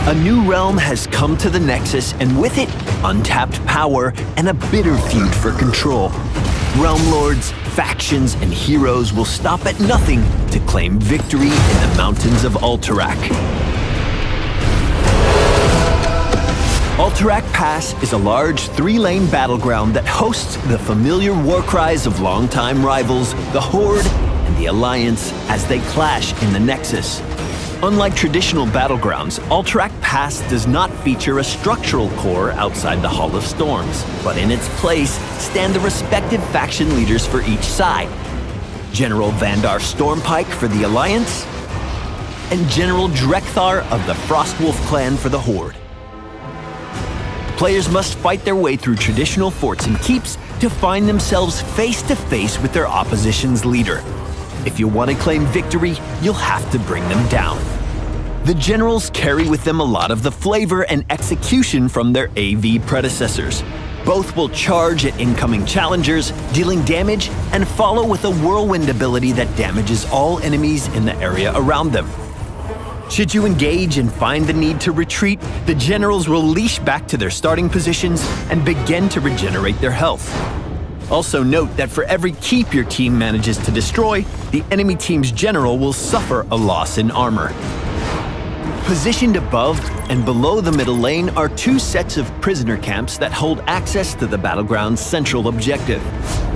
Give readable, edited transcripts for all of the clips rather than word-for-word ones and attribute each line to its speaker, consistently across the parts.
Speaker 1: A new realm has come to the Nexus, and with it, untapped power and a bitter feud for control. Realm lords, factions, and heroes will stop at nothing to claim victory in the mountains of Alterac. Alterac Pass is a large 3-lane battleground that hosts the familiar war cries of longtime rivals, the Horde and the Alliance, as they clash in the Nexus. Unlike traditional battlegrounds, Alterac Pass does not feature a structural core outside the Hall of Storms, but in its place stand the respective faction leaders for each side. General Vandar Stormpike for the Alliance, and General Drekthar of the Frostwolf clan for the Horde. Players must fight their way through traditional forts and keeps to find themselves face to face with their opposition's leader. If you want to claim victory, you'll have to bring them down. The generals carry with them a lot of the flavor and execution from their AV predecessors. Both will charge at incoming challengers, dealing damage, and follow with a whirlwind ability that damages all enemies in the area around them. Should you engage and find the need to retreat, the generals will leash back to their starting positions and begin to regenerate their health. Also note that for every keep your team manages to destroy, the enemy team's general will suffer a loss in armor. Positioned above and below the middle lane are 2 sets of prisoner camps that hold access to the battleground's central objective.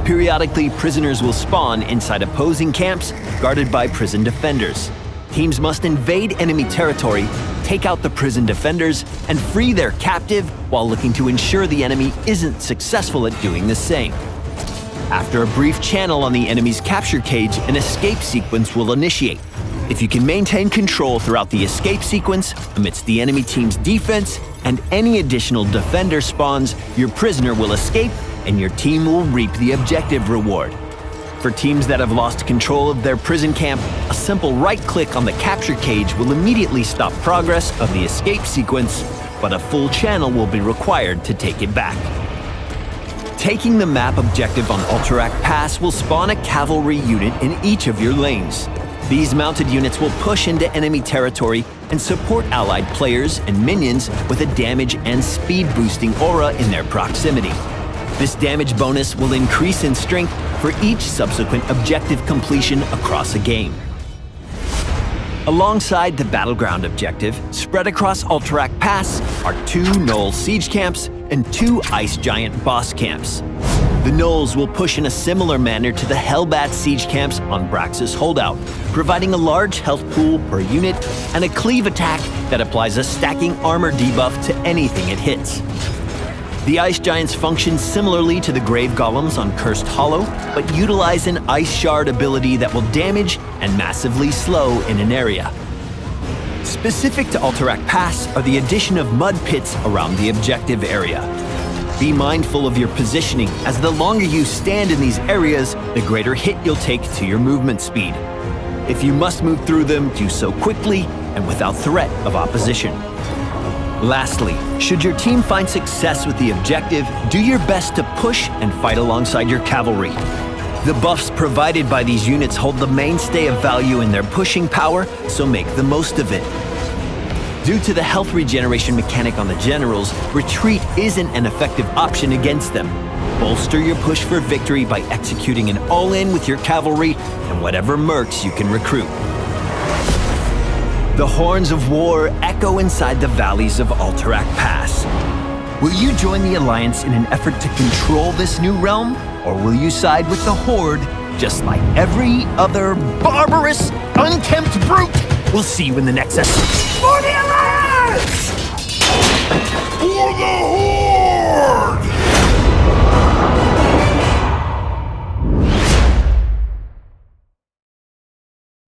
Speaker 1: Periodically, prisoners will spawn inside opposing camps guarded by prison defenders. Teams must invade enemy territory, take out the prison defenders, and free their captive while looking to ensure the enemy isn't successful at doing the same. After a brief channel on the enemy's capture cage, an escape sequence will initiate. If you can maintain control throughout the escape sequence, amidst the enemy team's defense, and any additional defender spawns, your prisoner will escape and your team will reap the objective reward. For teams that have lost control of their prison camp, a simple right-click on the capture cage will immediately stop progress of the escape sequence, but a full channel will be required to take it back. Taking the map objective on Alterac Pass will spawn a cavalry unit in each of your lanes. These mounted units will push into enemy territory and support allied players and minions with a damage and speed-boosting aura in their proximity. This damage bonus will increase in strength for each subsequent objective completion across a game. Alongside the Battleground objective, spread across Alterac Pass are 2 Gnoll siege camps and 2 Ice Giant boss camps. The Gnolls will push in a similar manner to the Hellbat siege camps on Brax's Holdout, providing a large health pool per unit and a cleave attack that applies a stacking armor debuff to anything it hits. The Ice Giants function similarly to the Grave Golems on Cursed Hollow, but utilize an Ice Shard ability that will damage and massively slow in an area. Specific to Alterac Pass are the addition of mud pits around the objective area. Be mindful of your positioning, as the longer you stand in these areas, the greater hit you'll take to your movement speed. If you must move through them, do so quickly and without threat of opposition. Lastly, should your team find success with the objective, do your best to push and fight alongside your cavalry. The buffs provided by these units hold the mainstay of value in their pushing power, so make the most of it. Due to the health regeneration mechanic on the generals, retreat isn't an effective option against them. Bolster your push for victory by executing an all-in with your cavalry and whatever mercs you can recruit. The horns of war echo inside the valleys of Alterac Pass. Will you join the Alliance in an effort to control this new realm? Or will you side with the Horde, just like every other barbarous, unkempt brute? We'll see you in the Nexus. For the Alliance!